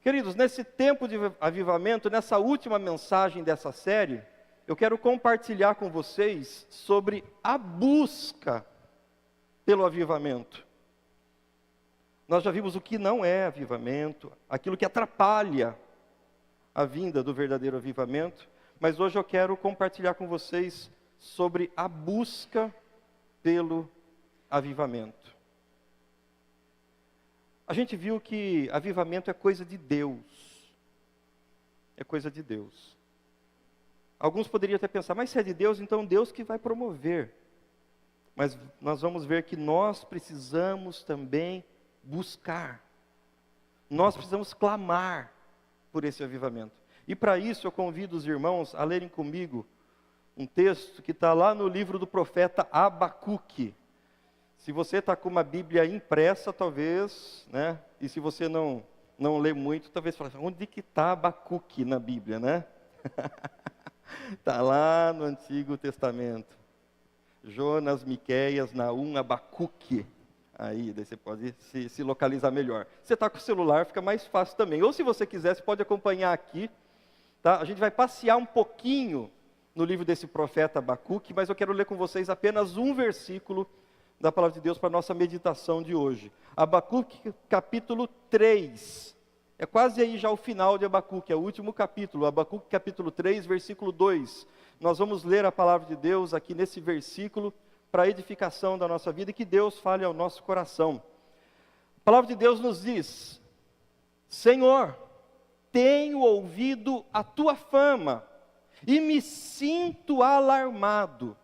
Queridos, nesse tempo de avivamento, nessa última mensagem dessa série, eu quero compartilhar com vocês sobre a busca pelo avivamento. Nós já vimos o que não é avivamento, aquilo que atrapalha a vinda do verdadeiro avivamento, mas hoje eu quero compartilhar com vocês sobre a busca pelo avivamento. A gente viu que avivamento é coisa de Deus. É coisa de Deus. Alguns poderiam até pensar, mas se é de Deus, então Deus que vai promover. Mas nós vamos ver que nós precisamos também buscar. Nós precisamos clamar por esse avivamento. E para isso eu convido os irmãos a lerem comigo um texto que está lá no livro do profeta Abacuque. Se você está com uma Bíblia impressa, talvez, né? E se você não lê muito, talvez fale, onde que está Abacuque na Bíblia, né? Está lá no Antigo Testamento. Jonas, Miqueias, Naum, Abacuque. Aí, daí você pode se localizar melhor. Você está com o celular, fica mais fácil também. Ou se você quiser, você pode acompanhar aqui. Tá? A gente vai passear um pouquinho no livro desse profeta Abacuque, mas eu quero ler com vocês apenas um versículo da palavra de Deus para a nossa meditação de hoje. Abacuque capítulo 3. É quase aí já o final de Abacuque, é o último capítulo. Abacuque capítulo 3, versículo 2. Nós vamos ler a palavra de Deus aqui nesse versículo para a edificação da nossa vida e que Deus fale ao nosso coração. A palavra de Deus nos diz: Senhor, tenho ouvido a tua fama e me sinto alarmado.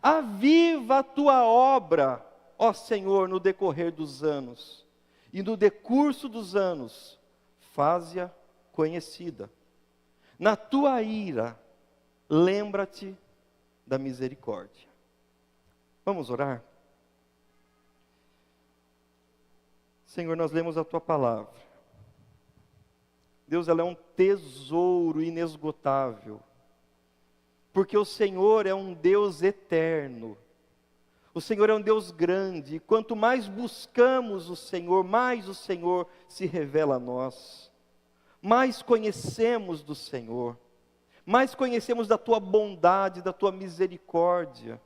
Aviva a tua obra, ó Senhor, no decorrer dos anos, e no decurso dos anos, faze-a conhecida. Na tua ira, lembra-te da misericórdia. Vamos orar? Senhor, nós lemos a tua palavra. Deus, ela é um tesouro inesgotável, porque o Senhor é um Deus eterno. O Senhor é um Deus grande, e quanto mais buscamos o Senhor, mais o Senhor se revela a nós. Mais conhecemos do Senhor, mais conhecemos da tua bondade, da tua misericórdia,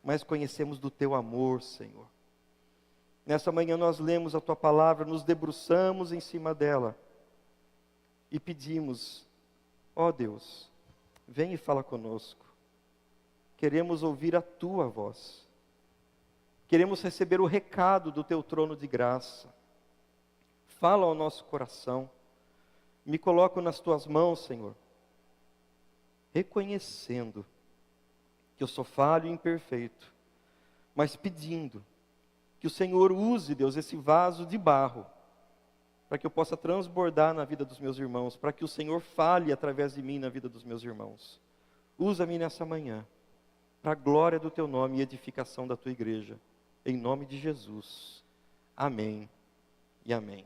mais conhecemos do teu amor, Senhor. Nessa manhã nós lemos a tua palavra, nos debruçamos em cima dela e pedimos, ó Deus, vem e fala conosco. Queremos ouvir a tua voz. Queremos receber o recado do teu trono de graça. Fala ao nosso coração. Me coloco nas tuas mãos, Senhor, reconhecendo que eu sou falho e imperfeito, mas pedindo que o Senhor use, Deus, esse vaso de barro, para que eu possa transbordar na vida dos meus irmãos, para que o Senhor fale através de mim na vida dos meus irmãos. Usa-me nessa manhã, para a glória do teu nome e edificação da tua igreja, em nome de Jesus. Amém e amém.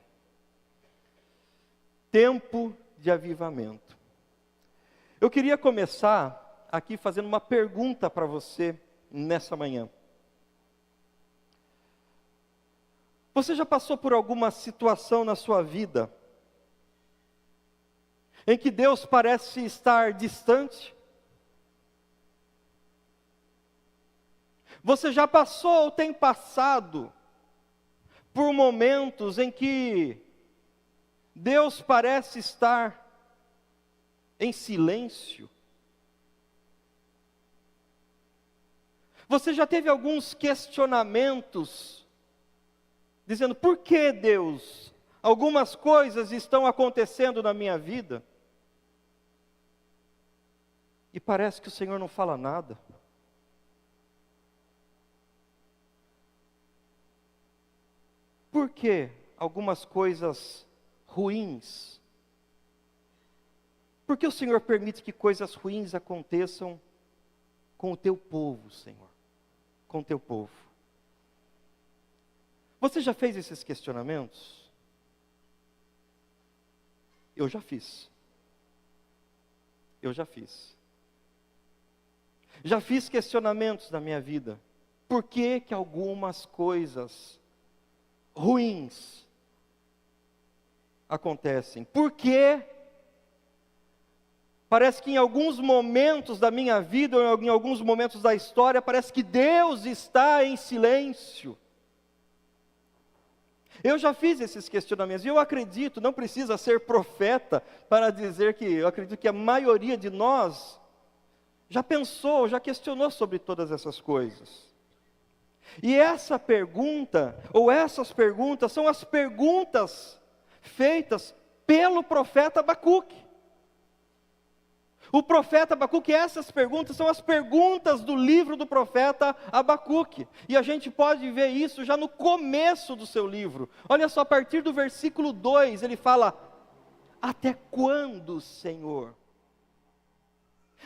Tempo de avivamento. Eu queria começar aqui fazendo uma pergunta para você nessa manhã. Você já passou por alguma situação na sua vida em que Deus parece estar distante? Você já passou ou tem passado por momentos em que Deus parece estar em silêncio? Você já teve alguns questionamentos, dizendo, por que Deus? Algumas coisas estão acontecendo na minha vida, e parece que o Senhor não fala nada. Por que algumas coisas ruins? Por que o Senhor permite que coisas ruins aconteçam com o teu povo, Senhor? Com o teu povo. Você já fez esses questionamentos? Eu já fiz. Eu já fiz. Já fiz questionamentos na minha vida. Por que que algumas coisas ruins acontecem? Por que parece que em alguns momentos da minha vida, ou em alguns momentos da história, parece que Deus está em silêncio? Eu já fiz esses questionamentos, e eu acredito, não precisa ser profeta para dizer que eu acredito que a maioria de nós já pensou, já questionou sobre todas essas coisas. E essa pergunta, ou essas perguntas, são as perguntas feitas pelo profeta Abacuque. O profeta Abacuque, essas perguntas são as perguntas do livro do profeta Abacuque. E a gente pode ver isso já no começo do seu livro. Olha só, a partir do versículo 2, ele fala: até quando, Senhor?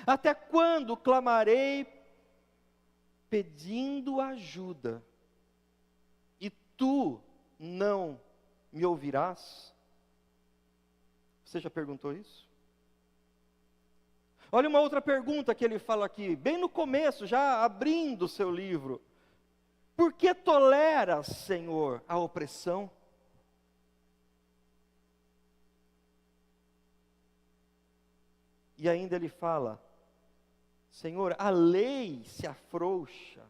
Até quando clamarei pedindo ajuda, e tu não me ouvirás? Você já perguntou isso? Olha uma outra pergunta que ele fala aqui, bem no começo, já abrindo o seu livro. Por que toleras, Senhor, a opressão? E ainda ele fala: Senhor, a lei se afrouxa,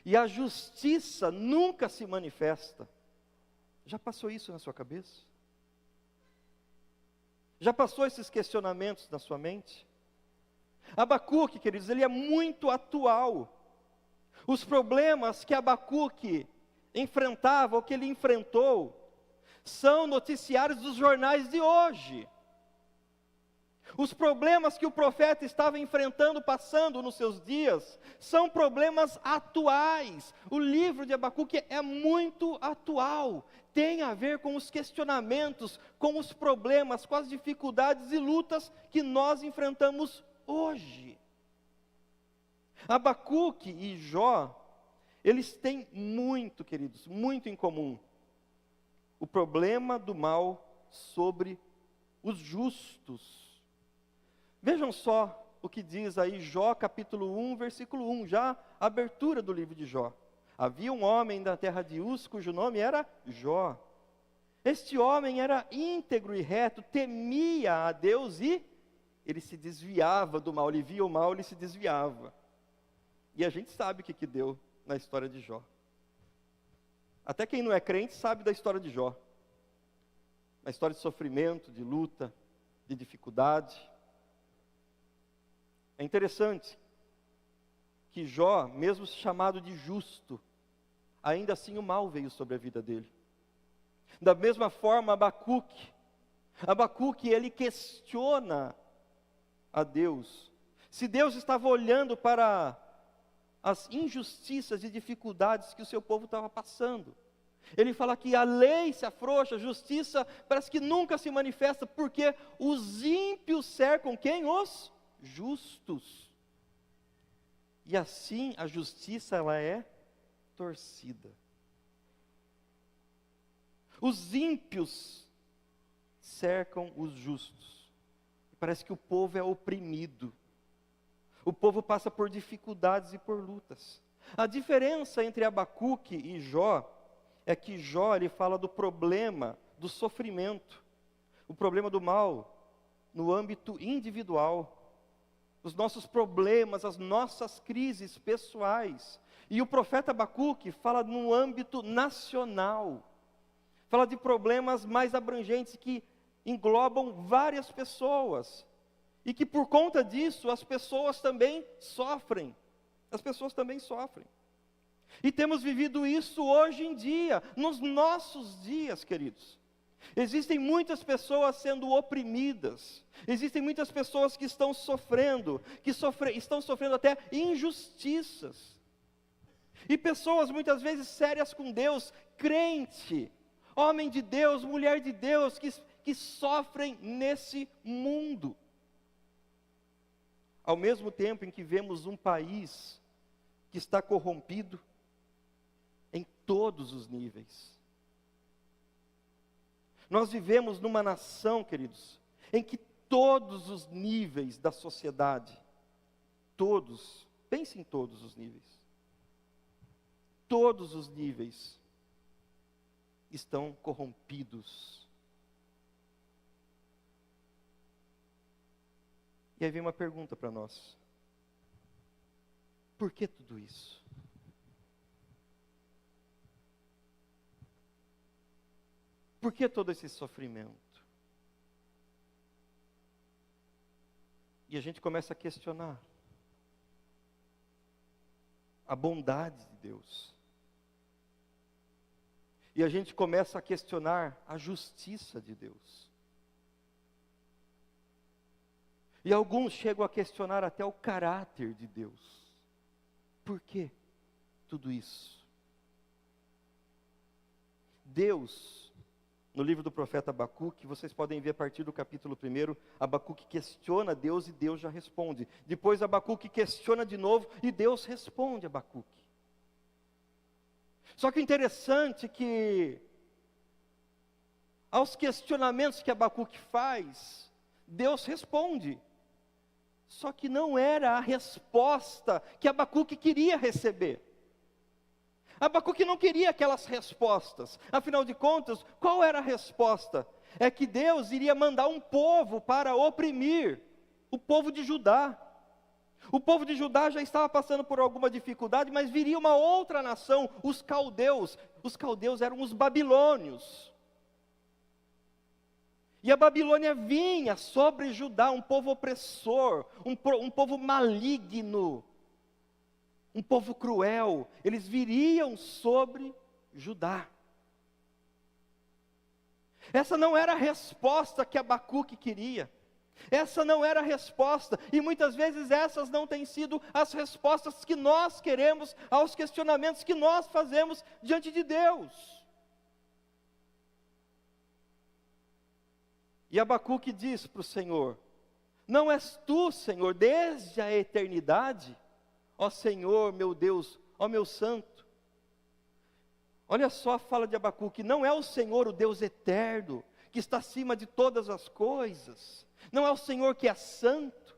e a justiça nunca se manifesta. Já passou isso na sua cabeça? Já passou esses questionamentos na sua mente? Abacuque, queridos, ele é muito atual. Os problemas que Abacuque enfrentava, ou que ele enfrentou, são noticiários dos jornais de hoje. Os problemas que o profeta estava enfrentando, passando nos seus dias, são problemas atuais. O livro de Abacuque é muito atual. Tem a ver com os questionamentos, com os problemas, com as dificuldades e lutas que nós enfrentamos hoje. Abacuque e Jó, eles têm muito, queridos, muito em comum. O problema do mal sobre os justos. Vejam só o que diz aí Jó capítulo 1, versículo 1, já a abertura do livro de Jó. Havia um homem da terra de Uz, cujo nome era Jó. Este homem era íntegro e reto, temia a Deus e ele se desviava do mal. Ele via o mal, ele se desviava. E a gente sabe o que deu na história de Jó. Até quem não é crente sabe da história de Jó. Uma história de sofrimento, de luta, de dificuldade. É interessante que Jó, mesmo chamado de justo, ainda assim o mal veio sobre a vida dele. Da mesma forma, Abacuque ele questiona a Deus. Se Deus estava olhando para as injustiças e dificuldades que o seu povo estava passando. Ele fala que a lei se afrouxa, a justiça parece que nunca se manifesta, porque os ímpios cercam quem? Os justos. E assim a justiça ela é torcida. Os ímpios cercam os justos. Parece que o povo é oprimido. O povo passa por dificuldades e por lutas. A diferença entre Abacuque e Jó é que Jó ele fala do problema do sofrimento, o problema do mal no âmbito individual. Os nossos problemas, as nossas crises pessoais. E o profeta Abacuque fala no âmbito nacional. Fala de problemas mais abrangentes que englobam várias pessoas. E que por conta disso as pessoas também sofrem. As pessoas também sofrem. E temos vivido isso hoje em dia, nos nossos dias, queridos. Existem muitas pessoas sendo oprimidas, existem muitas pessoas que estão sofrendo, estão sofrendo até injustiças. E pessoas muitas vezes sérias com Deus, crente, homem de Deus, mulher de Deus, que sofrem nesse mundo. Ao mesmo tempo em que vemos um país que está corrompido em todos os níveis. Nós vivemos numa nação, queridos, em que todos os níveis da sociedade, pense em todos os níveis, todos os níveis estão corrompidos E aí vem uma pergunta para nós. Por que tudo isso? Por que todo esse sofrimento? E a gente começa a questionar a bondade de Deus. E a gente começa a questionar a justiça de Deus. E alguns chegam a questionar até o caráter de Deus. Por que tudo isso? Deus, no livro do profeta Abacuque, vocês podem ver a partir do capítulo 1, Abacuque questiona Deus e Deus já responde. Depois Abacuque questiona de novo e Deus responde a Abacuque. Só que o interessante é que, aos questionamentos que Abacuque faz, Deus responde. Só que não era a resposta que Abacuque queria receber. Abacuque não queria aquelas respostas. Afinal de contas, qual era a resposta? É que Deus iria mandar um povo para oprimir o povo de Judá. O povo de Judá já estava passando por alguma dificuldade, mas viria uma outra nação, os caldeus. Os caldeus eram os babilônios. E a Babilônia vinha sobre Judá, um povo opressor, um povo maligno, um povo cruel. Eles viriam sobre Judá. Essa não era a resposta que Abacuque queria. Essa não era a resposta. E muitas vezes essas não têm sido as respostas que nós queremos aos questionamentos que nós fazemos diante de Deus. E Abacuque diz para o Senhor: não és tu, Senhor, desde a eternidade, ó Senhor, meu Deus, ó meu santo. Olha só a fala de Abacuque: não é o Senhor o Deus eterno, que está acima de todas as coisas, não é o Senhor que é santo.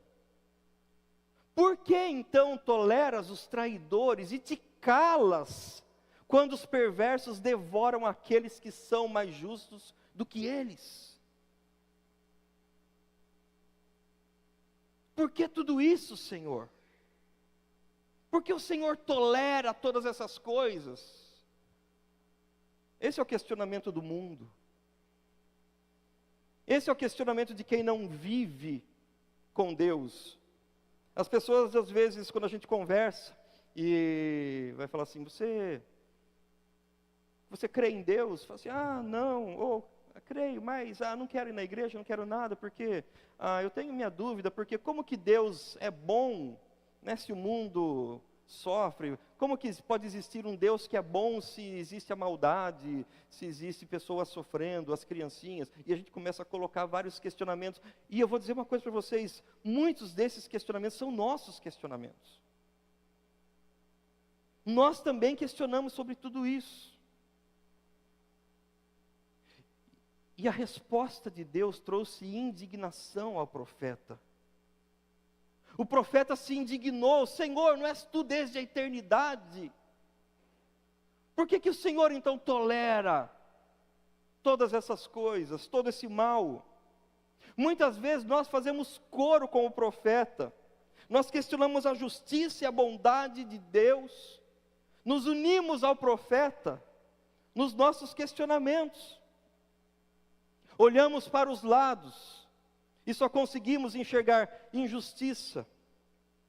Por que então toleras os traidores e te calas, quando os perversos devoram aqueles que são mais justos do que eles? Por que tudo isso, Senhor? Por que o Senhor tolera todas essas coisas? Esse é o questionamento do mundo. Esse é o questionamento de quem não vive com Deus. As pessoas, às vezes, quando a gente conversa, e vai falar assim: você crê em Deus? Fala assim: não, ou creio, mas não quero ir na igreja, não quero nada, porque eu tenho minha dúvida, porque como que Deus é bom, né, se o mundo sofre? Como que pode existir um Deus que é bom se existe a maldade, se existe pessoas sofrendo, as criancinhas? E a gente começa a colocar vários questionamentos, e eu vou dizer uma coisa para vocês: muitos desses questionamentos são nossos questionamentos. Nós também questionamos sobre tudo isso. E a resposta de Deus trouxe indignação ao profeta. O profeta se indignou: Senhor, não és tu desde a eternidade? Por que o Senhor então tolera todas essas coisas, todo esse mal? Muitas vezes nós fazemos coro com o profeta, nós questionamos a justiça e a bondade de Deus, nos unimos ao profeta nos nossos questionamentos. Olhamos para os lados e só conseguimos enxergar injustiça,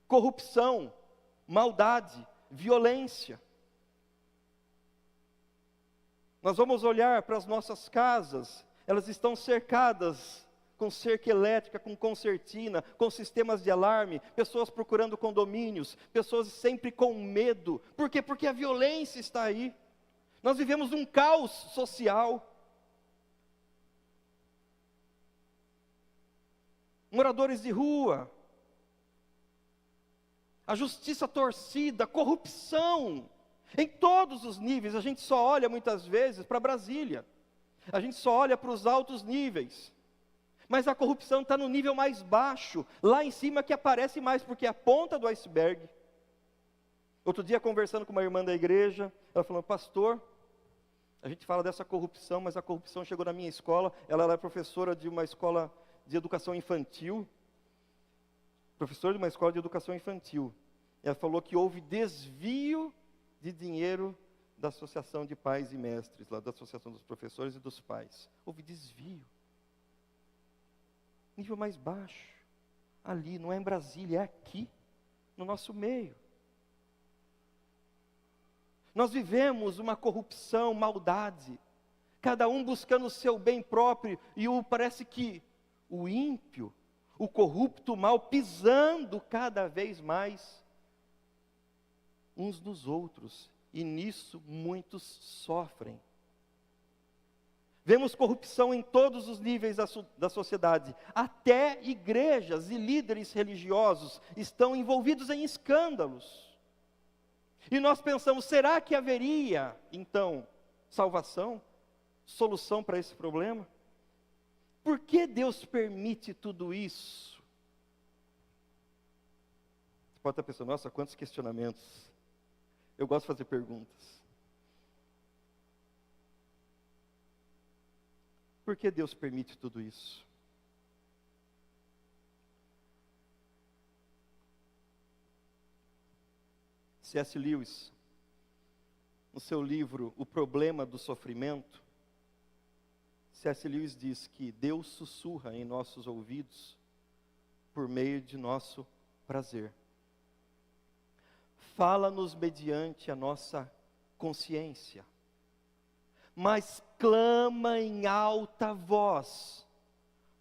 corrupção, maldade, violência. Nós vamos olhar para as nossas casas, elas estão cercadas com cerca elétrica, com concertina, com sistemas de alarme, pessoas procurando condomínios, pessoas sempre com medo. Por quê? Porque a violência está aí. Nós vivemos um caos social. Moradores de rua, a justiça torcida, corrupção, em todos os níveis. A gente só olha muitas vezes para Brasília, a gente só olha para os altos níveis, mas a corrupção está no nível mais baixo, lá em cima que aparece mais, porque é a ponta do iceberg. Outro dia, conversando com uma irmã da igreja, ela falou: pastor, a gente fala dessa corrupção, mas a corrupção chegou na minha escola. Ela é professora de uma escola de educação infantil, professora de uma escola de educação infantil. Ela falou que houve desvio de dinheiro da Associação de Pais e Mestres, lá da Associação dos Professores e dos Pais. Houve desvio. Nível mais baixo. Ali, não é em Brasília, é aqui, no nosso meio. Nós vivemos uma corrupção, maldade, cada um buscando o seu bem próprio, e parece que o ímpio, o corrupto, o mal, pisando cada vez mais uns nos outros, e nisso muitos sofrem. Vemos corrupção em todos os níveis da sociedade, até igrejas e líderes religiosos estão envolvidos em escândalos. E nós pensamos, será que haveria, então, salvação, solução para esse problema? Por que Deus permite tudo isso? Você pode estar pensando, nossa, quantos questionamentos. Eu gosto de fazer perguntas. Por que Deus permite tudo isso? C.S. Lewis, no seu livro O Problema do Sofrimento, C.S. Lewis diz que Deus sussurra em nossos ouvidos por meio de nosso prazer. Fala-nos mediante a nossa consciência, mas clama em alta voz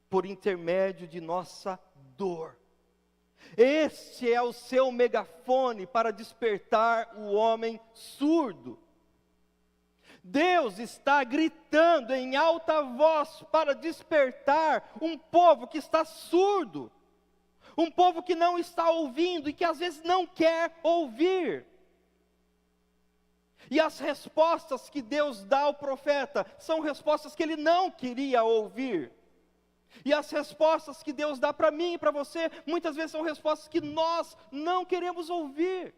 por intermédio de nossa dor. Este é o seu megafone para despertar o homem surdo. Deus está gritando em alta voz para despertar um povo que está surdo, um povo que não está ouvindo e que às vezes não quer ouvir. E as respostas que Deus dá ao profeta são respostas que ele não queria ouvir. E as respostas que Deus dá para mim e para você, muitas vezes são respostas que nós não queremos ouvir.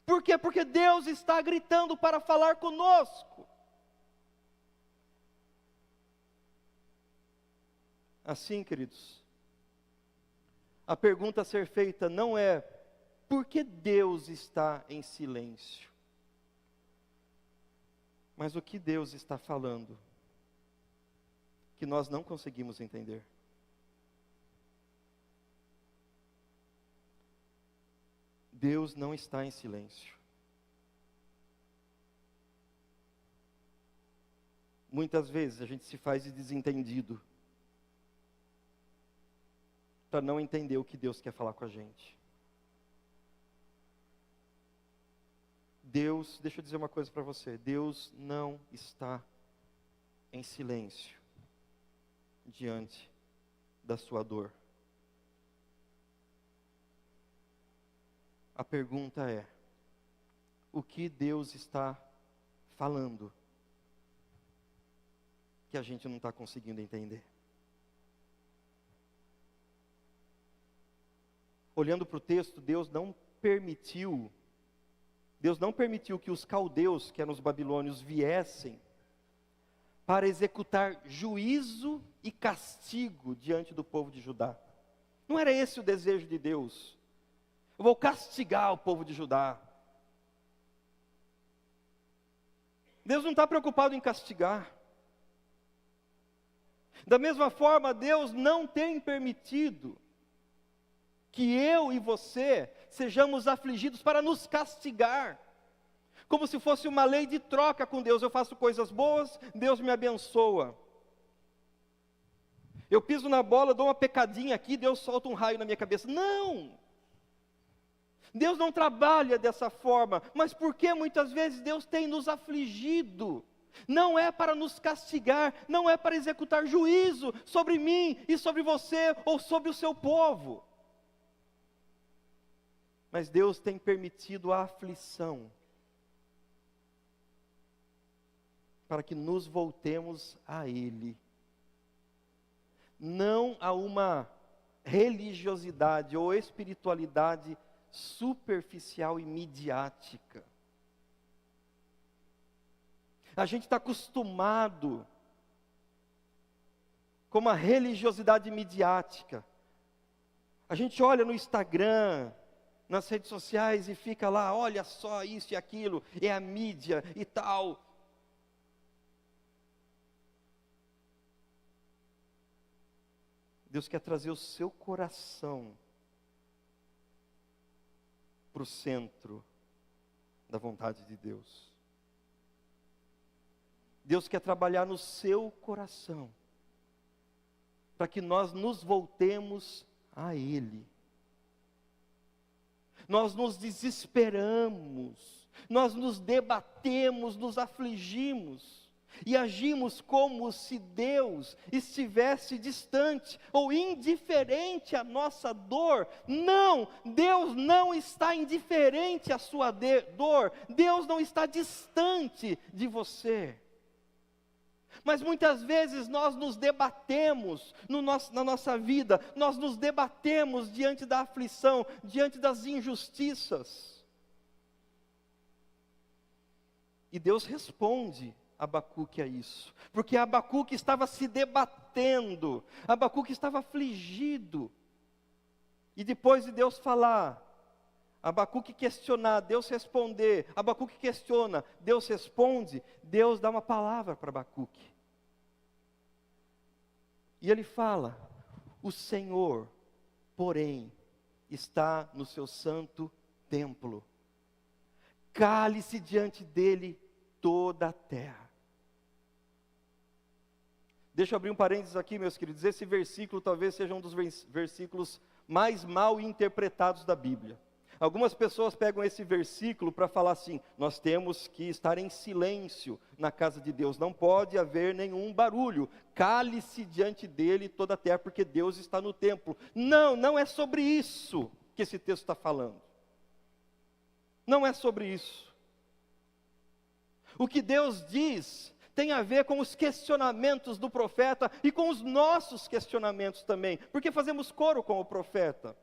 Por quê? Porque Deus está gritando para falar conosco. Assim, queridos, a pergunta a ser feita não é, por que Deus está em silêncio? Mas o que Deus está falando, que nós não conseguimos entender. Deus não está em silêncio. Muitas vezes a gente se faz de desentendido para não entender o que Deus quer falar com a gente. Deus, deixa eu dizer uma coisa para você, Deus não está em silêncio diante da sua dor. A pergunta é, o que Deus está falando que a gente não está conseguindo entender? Olhando para o texto, Deus não permitiu que os caldeus, que eram os babilônios, viessem para executar juízo e castigo diante do povo de Judá. Não era esse o desejo de Deus. Eu vou castigar o povo de Judá. Deus não está preocupado em castigar. Da mesma forma, Deus não tem permitido que eu e você sejamos afligidos para nos castigar. Como se fosse uma lei de troca com Deus. Eu faço coisas boas, Deus me abençoa. Eu piso na bola, dou uma pecadinha aqui, Deus solta um raio na minha cabeça. Não! Deus não trabalha dessa forma. Mas por que muitas vezes Deus tem nos afligido? Não é para nos castigar, não é para executar juízo sobre mim e sobre você ou sobre o seu povo. Mas Deus tem permitido a aflição para que nos voltemos a Ele. Não a uma religiosidade ou espiritualidade superficial e midiática. A gente está acostumado com uma religiosidade midiática. A gente olha no Instagram, nas redes sociais e fica lá, olha só isso e aquilo, é a mídia e tal. Deus quer trazer o seu coração para o centro da vontade de Deus. Deus quer trabalhar no seu coração, para que nós nos voltemos a Ele. Nós nos desesperamos, nós nos debatemos, nos afligimos, e agimos como se Deus estivesse distante ou indiferente à nossa dor. Não, Deus não está indiferente à sua dor, Deus não está distante de você. Mas muitas vezes nós nos debatemos na nossa vida, nós nos debatemos diante da aflição, diante das injustiças. E Deus responde a Abacuque a isso, porque Abacuque estava se debatendo, Abacuque estava afligido. E depois de Deus falar, Abacuque questionar, Deus responder, Abacuque questiona, Deus responde, Deus dá uma palavra para Abacuque. E ele fala: o Senhor, porém, está no seu santo templo, cale-se diante dele toda a terra. Deixa eu abrir um parênteses aqui, meus queridos, esse versículo talvez seja um dos versículos mais mal interpretados da Bíblia. Algumas pessoas pegam esse versículo para falar assim: nós temos que estar em silêncio na casa de Deus, não pode haver nenhum barulho, cale-se diante dele toda a terra, porque Deus está no templo. Não, não é sobre isso que esse texto está falando. Não é sobre isso. O que Deus diz tem a ver com os questionamentos do profeta e com os nossos questionamentos também, porque fazemos coro com o profeta.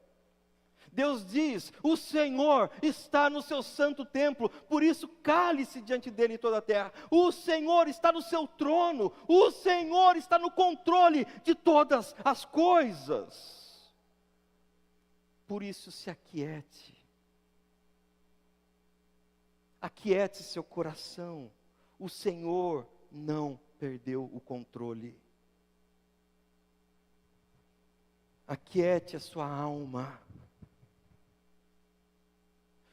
Deus diz: o Senhor está no seu santo templo, por isso cale-se diante dele toda a terra. O Senhor está no seu trono, o Senhor está no controle de todas as coisas. Por isso se aquiete. Aquiete seu coração, o Senhor não perdeu o controle. Aquiete a sua alma.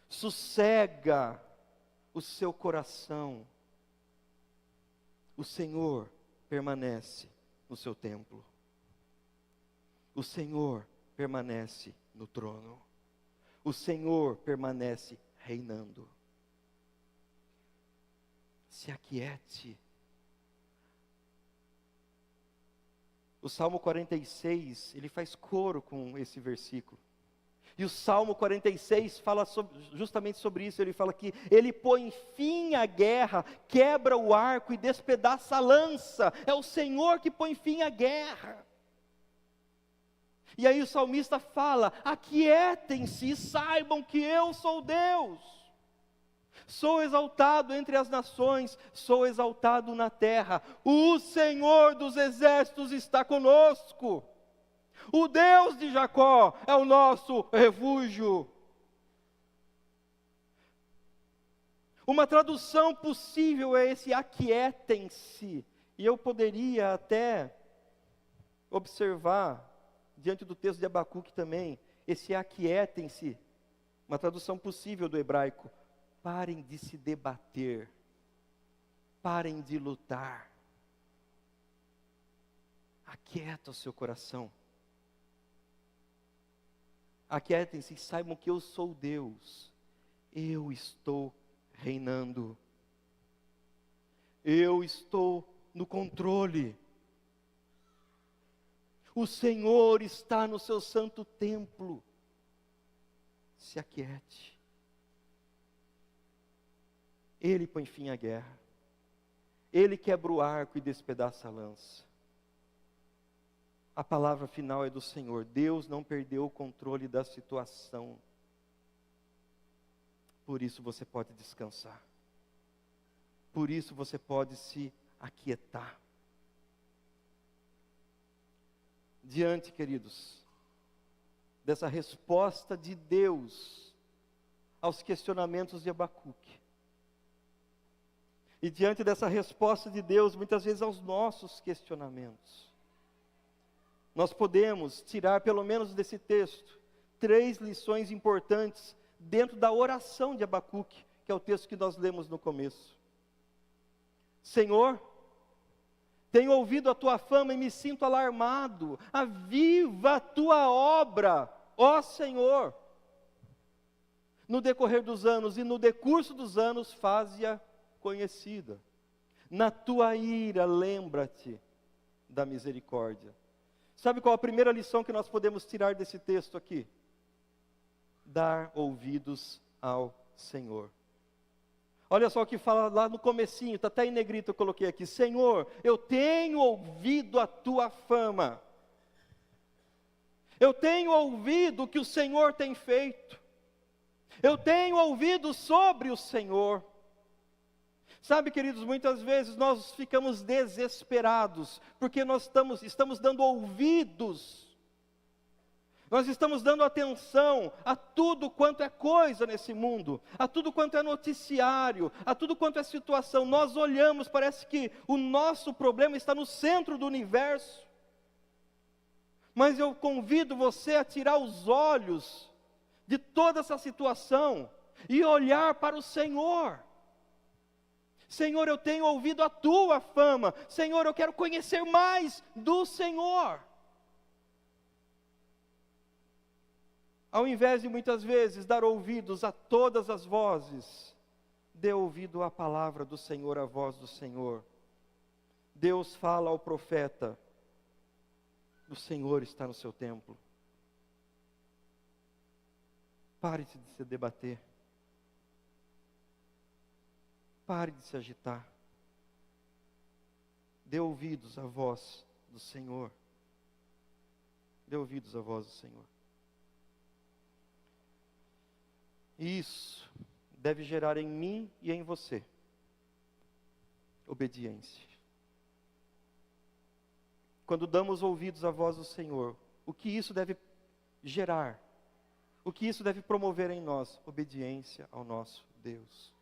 Sossega o seu coração. O Senhor permanece no seu templo. O Senhor permanece no trono. O Senhor permanece reinando. Se aquiete. O Salmo 46, ele faz coro com esse versículo. E o Salmo 46 fala justamente sobre isso. Ele fala que ele põe fim à guerra, quebra o arco e despedaça a lança. É o Senhor que põe fim à guerra. E aí o salmista fala: aquietem-se e saibam que eu sou Deus. Sou exaltado entre as nações, sou exaltado na terra. O Senhor dos exércitos está conosco. O Deus de Jacó é o nosso refúgio. Uma tradução possível é esse aquietem-se. E eu poderia até observar, diante do texto de Abacuque também, esse aquietem-se, uma tradução possível do hebraico: parem de se debater, parem de lutar. Aquieta o seu coração. Aquietem-se e saibam que eu sou Deus. Eu estou reinando. Eu estou no controle. O Senhor está no seu santo templo. Se aquiete. Ele põe fim à guerra. Ele quebra o arco e despedaça a lança. A palavra final é do Senhor. Deus não perdeu o controle da situação. Por isso você pode descansar. Por isso você pode se aquietar. Diante, queridos, dessa resposta de Deus aos questionamentos de Abacuque. E diante dessa resposta de Deus, muitas vezes aos nossos questionamentos, nós podemos tirar pelo menos desse texto 3 lições importantes dentro da oração de Abacuque, que é o texto que nós lemos no começo. Senhor, tenho ouvido a tua fama e me sinto alarmado. Aviva a tua obra, ó Senhor. No decorrer dos anos e no decurso dos anos, faze-a conhecida. Na tua ira, lembra-te da misericórdia. Sabe qual a primeira lição que nós podemos tirar desse texto aqui? Dar ouvidos ao Senhor. Olha só o que fala lá no comecinho, está até em negrito eu coloquei aqui. Senhor, eu tenho ouvido a tua fama. Eu tenho ouvido o que o Senhor tem feito. Eu tenho ouvido sobre o Senhor. Sabe, queridos, muitas vezes nós ficamos desesperados, porque nós estamos dando ouvidos. Nós estamos dando atenção a tudo quanto é coisa nesse mundo, a tudo quanto é noticiário, a tudo quanto é situação. Nós olhamos, parece que o nosso problema está no centro do universo. Mas eu convido você a tirar os olhos de toda essa situação e olhar para o Senhor. Senhor, eu tenho ouvido a tua fama. Senhor, eu quero conhecer mais do Senhor. Ao invés de muitas vezes dar ouvidos a todas as vozes, dê ouvido à palavra do Senhor, à voz do Senhor. Deus fala ao profeta: o Senhor está no seu templo. Pare de se debater. Pare de se agitar. Dê ouvidos à voz do Senhor. Dê ouvidos à voz do Senhor. E isso deve gerar em mim e em você obediência. Quando damos ouvidos à voz do Senhor, o que isso deve gerar? O que isso deve promover em nós? Obediência ao nosso Deus.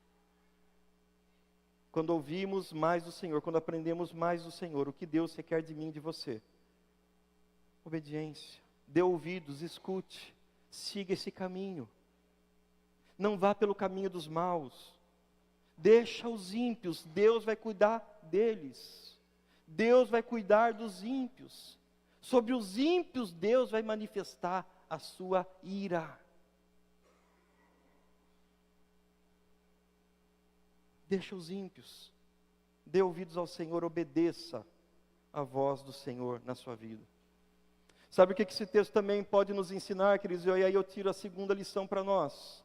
Quando ouvimos mais do Senhor, quando aprendemos mais do Senhor, o que Deus requer de mim e de você? Obediência. Dê ouvidos, escute, siga esse caminho. Não vá pelo caminho dos maus. Deixa os ímpios, Deus vai cuidar deles. Deus vai cuidar dos ímpios. Sobre os ímpios, Deus vai manifestar a sua ira. Deixa os ímpios. Dê ouvidos ao Senhor, obedeça a voz do Senhor na sua vida. Sabe o que esse texto também pode nos ensinar, queridos? E aí eu tiro a segunda lição para nós.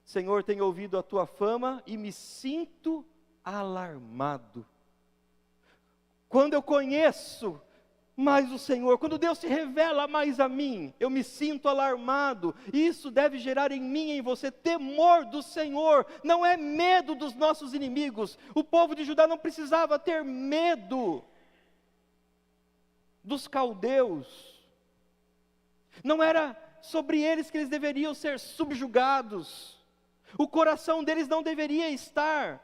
Senhor, tenho ouvido a tua fama e me sinto alarmado. Quando eu conheço mais o Senhor, quando Deus se revela mais a mim, eu me sinto alarmado. Isso deve gerar em mim e em você temor do Senhor. Não é medo dos nossos inimigos. O povo de Judá não precisava ter medo dos caldeus. Não era sobre eles que eles deveriam ser subjugados. O coração deles não deveria estar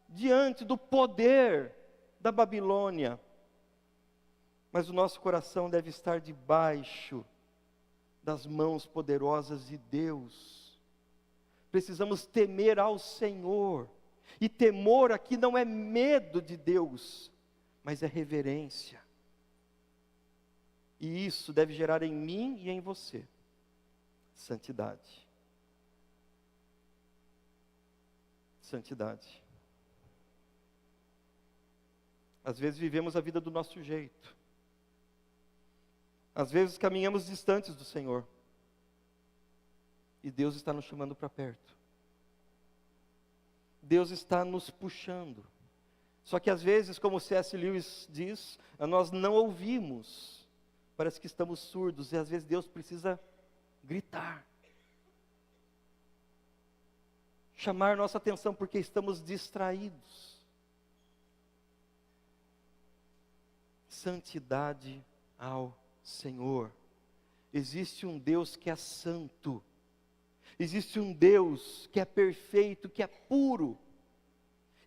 diante do poder da Babilônia. Mas o nosso coração deve estar debaixo das mãos poderosas de Deus. Precisamos temer ao Senhor. E temor aqui não é medo de Deus, mas é reverência. E isso deve gerar em mim e em você santidade. Santidade. Às vezes vivemos a vida do nosso jeito. Às vezes caminhamos distantes do Senhor. E Deus está nos chamando para perto. Deus está nos puxando. Só que às vezes, como C.S. Lewis diz, nós não ouvimos. Parece que estamos surdos. E às vezes Deus precisa gritar. Chamar nossa atenção porque estamos distraídos. Santidade ao Senhor, existe um Deus que é santo, existe um Deus que é perfeito, que é puro,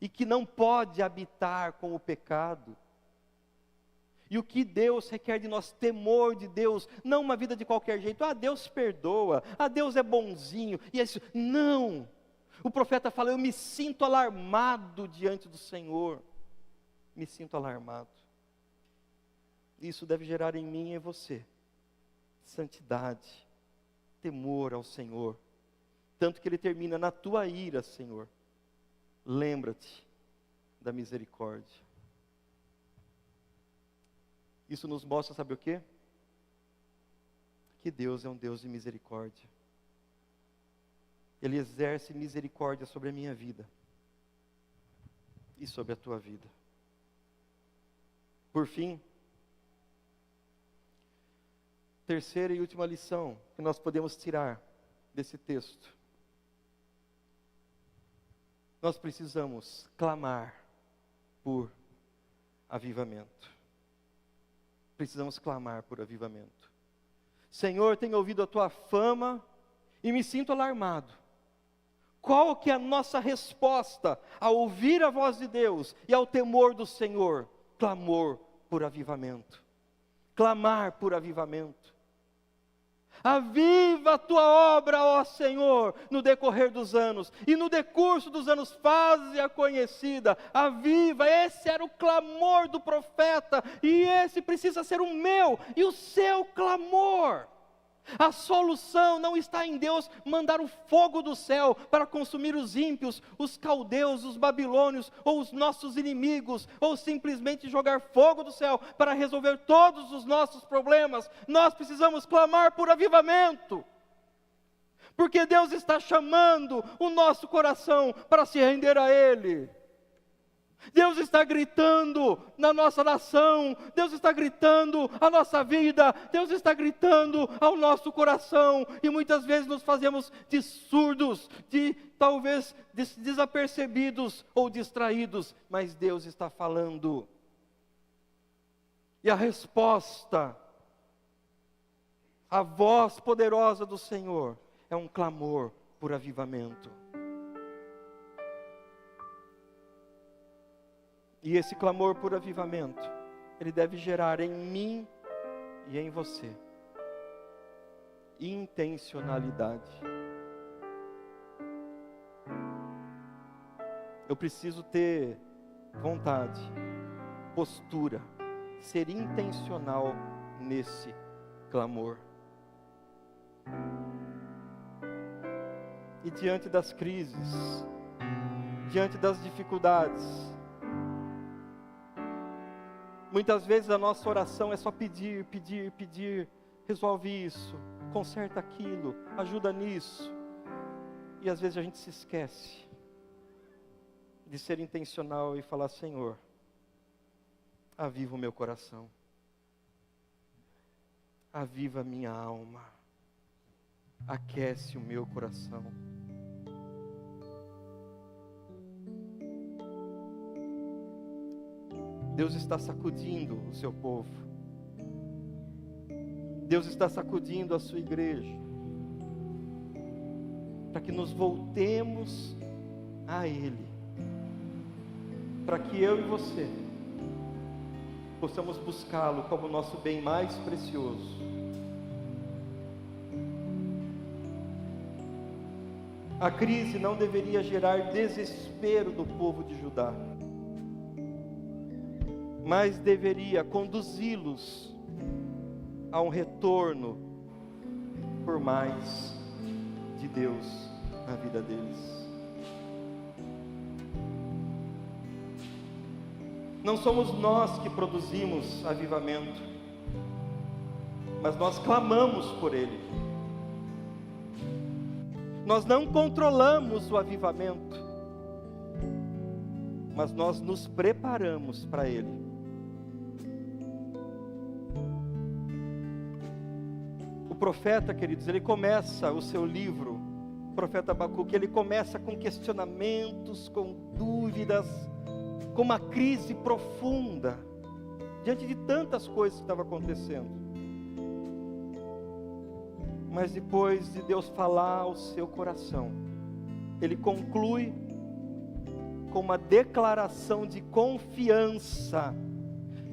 e que não pode habitar com o pecado. E o que Deus requer de nós? Temor de Deus, não uma vida de qualquer jeito. Deus perdoa, Deus é bonzinho, e é isso. Não, o profeta fala, eu me sinto alarmado diante do Senhor, me sinto alarmado. Isso deve gerar em mim e em você santidade, temor ao Senhor, tanto que ele termina, na tua ira, Senhor, lembra-te da misericórdia. Isso nos mostra, sabe o quê? Que Deus é um Deus de misericórdia. Ele exerce misericórdia sobre a minha vida e sobre a tua vida. Por fim, terceira e última lição que nós podemos tirar desse texto. Nós precisamos clamar por avivamento. Precisamos clamar por avivamento. Senhor, tenho ouvido a tua fama e me sinto alarmado. Qual que é a nossa resposta ao ouvir a voz de Deus e ao temor do Senhor? Clamor por avivamento. Clamar por avivamento. Aviva a tua obra, ó Senhor, no decorrer dos anos, e no decurso dos anos faze-a conhecida, aviva. Esse era o clamor do profeta, e esse precisa ser o meu e o seu clamor. A solução não está em Deus mandar o fogo do céu para consumir os ímpios, os caldeus, os babilônios, ou os nossos inimigos, ou simplesmente jogar fogo do céu para resolver todos os nossos problemas. Nós precisamos clamar por avivamento, porque Deus está chamando o nosso coração para se render a Ele. Deus está gritando na nossa nação, Deus está gritando a nossa vida, Deus está gritando ao nosso coração, e muitas vezes nos fazemos de surdos, de talvez desapercebidos ou distraídos, mas Deus está falando. E a resposta, a voz poderosa do Senhor, é um clamor por avivamento. E esse clamor por avivamento, ele deve gerar em mim e em você intencionalidade. Eu preciso ter vontade, postura, ser intencional nesse clamor. E diante das crises, diante das dificuldades, muitas vezes a nossa oração é só pedir, pedir, pedir. Resolve isso, conserta aquilo, ajuda nisso. E às vezes a gente se esquece de ser intencional e falar: Senhor, aviva o meu coração, aviva a minha alma, aquece o meu coração. Deus está sacudindo o seu povo. Deus está sacudindo a sua igreja, para que nos voltemos a Ele, para que eu e você possamos buscá-lo como o nosso bem mais precioso. A crise não deveria gerar desespero do povo de Judá, mas deveria conduzi-los a um retorno por mais de Deus na vida deles. Não somos nós que produzimos avivamento, mas nós clamamos por ele. Nós não controlamos o avivamento, mas nós nos preparamos para ele. O profeta, queridos, ele começa o seu livro, o profeta Abacuque, ele começa com questionamentos, com dúvidas, com uma crise profunda, diante de tantas coisas que estavam acontecendo. Mas depois de Deus falar ao seu coração, Ele conclui com uma declaração de confiança.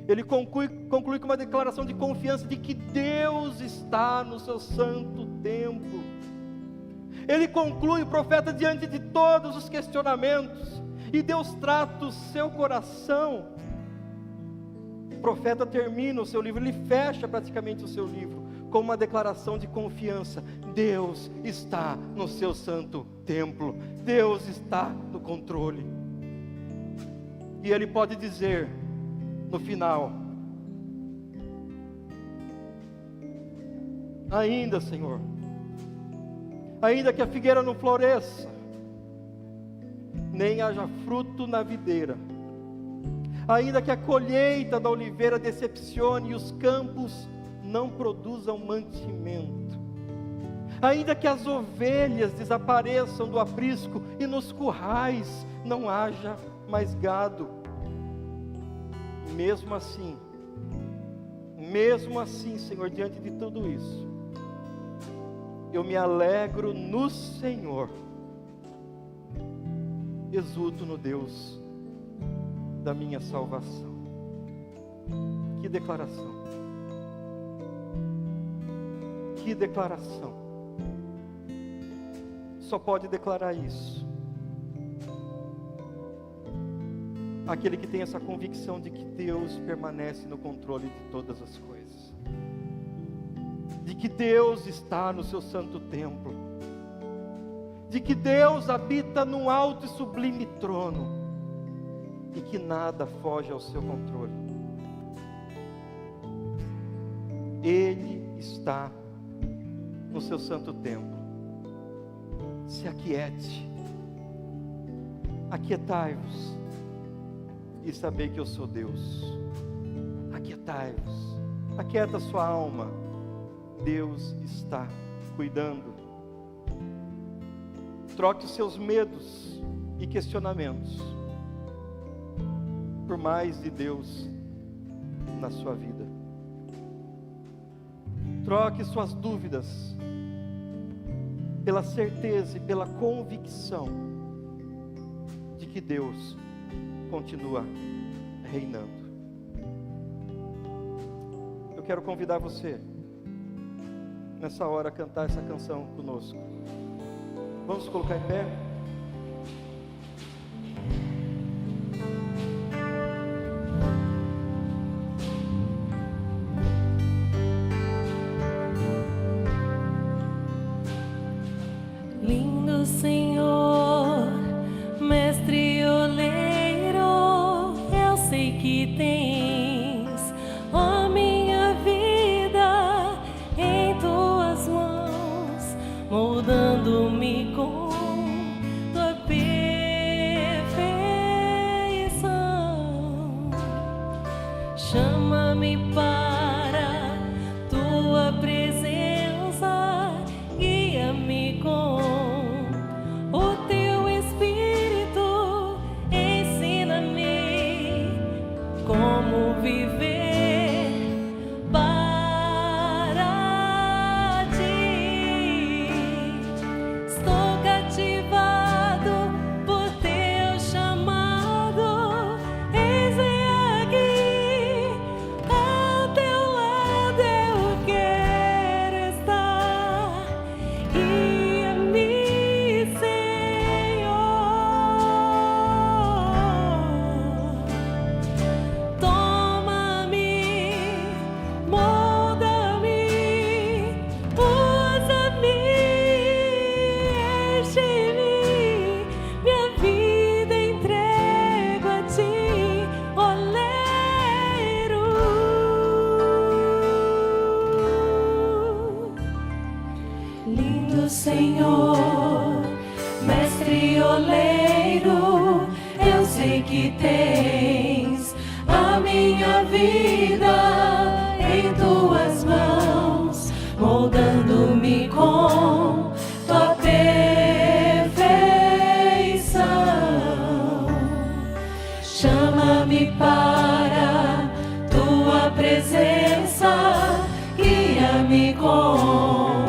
Ele conclui com uma declaração de confiança de que Deus está no seu santo templo. Ele conclui, o profeta, diante de todos os questionamentos, e Deus trata o seu coração. O profeta termina o seu livro, ele fecha praticamente o seu livro com uma declaração de confiança. Deus está no seu santo templo, Deus está no controle. E ele pode dizer no final: ainda, Senhor, ainda que a figueira não floresça, nem haja fruto na videira, ainda que a colheita da oliveira decepcione e os campos não produzam mantimento, ainda que as ovelhas desapareçam do aprisco e nos currais não haja mais gado, mesmo assim, Senhor, diante de tudo isso, eu me alegro no Senhor, exulto no Deus da minha salvação. Que declaração! Que declaração! Só pode declarar isso aquele que tem essa convicção de que Deus permanece no controle de todas as coisas, de que Deus está no seu santo templo, de que Deus habita num alto e sublime trono, e que nada foge ao seu controle. Ele está no seu santo templo. Se aquiete, aquietai-vos e sabei que eu sou Deus. Aquietai-vos, aquieta sua alma, Deus está cuidando. Troque os seus medos e questionamentos por mais de Deus na sua vida. Troque suas dúvidas pela certeza e pela convicção de que Deus continua reinando. Eu quero convidar você nessa hora a cantar essa canção conosco. Vamos colocar em pé? Lindo Senhor, mestre oleiro, eu sei que tens a minha vida em tuas mãos, moldando-me com tua perfeição. Chama-me para tua presença, guia-me com o teu Espírito, ensina-me como viver para ti. Estou cativado por teu chamado, eis-me aqui, ao teu lado eu quero estar. Guia-me, Senhor, toma-me, molda-me, usa-me, enche-me, minha vida entrego a ti, oleiro. Lindo Senhor, mestre oleiro, eu sei que tens a minha vida em tuas mãos, moldando-me com tua perfeição. Chama-me para tua presença, guia-me com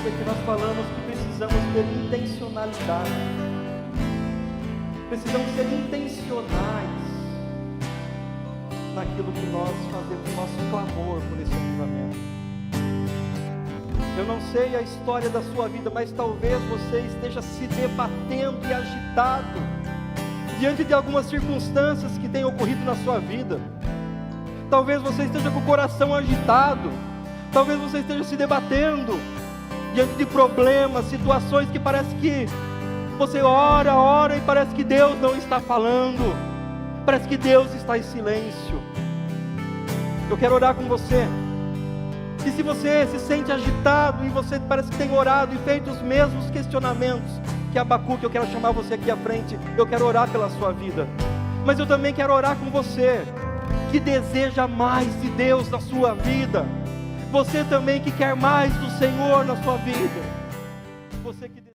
porque nós falamos que precisamos ter intencionalidade. Precisamos ser intencionais naquilo que nós fazemos, o nosso clamor por esse avivamento. Eu não sei a história da sua vida, mas talvez você esteja se debatendo e agitado diante de algumas circunstâncias que têm ocorrido na sua vida. Talvez você esteja com o coração agitado. Talvez você esteja se debatendo diante de problemas, situações que parece que você ora e parece que Deus não está falando. Parece que Deus está em silêncio. Eu quero orar com você. E se você se sente agitado e você parece que tem orado e feito os mesmos questionamentos que Abacuque, eu quero chamar você aqui à frente. Eu quero orar pela sua vida. Mas eu também quero orar com você que deseja mais de Deus na sua vida. Você também que quer mais do Senhor na sua vida. Você que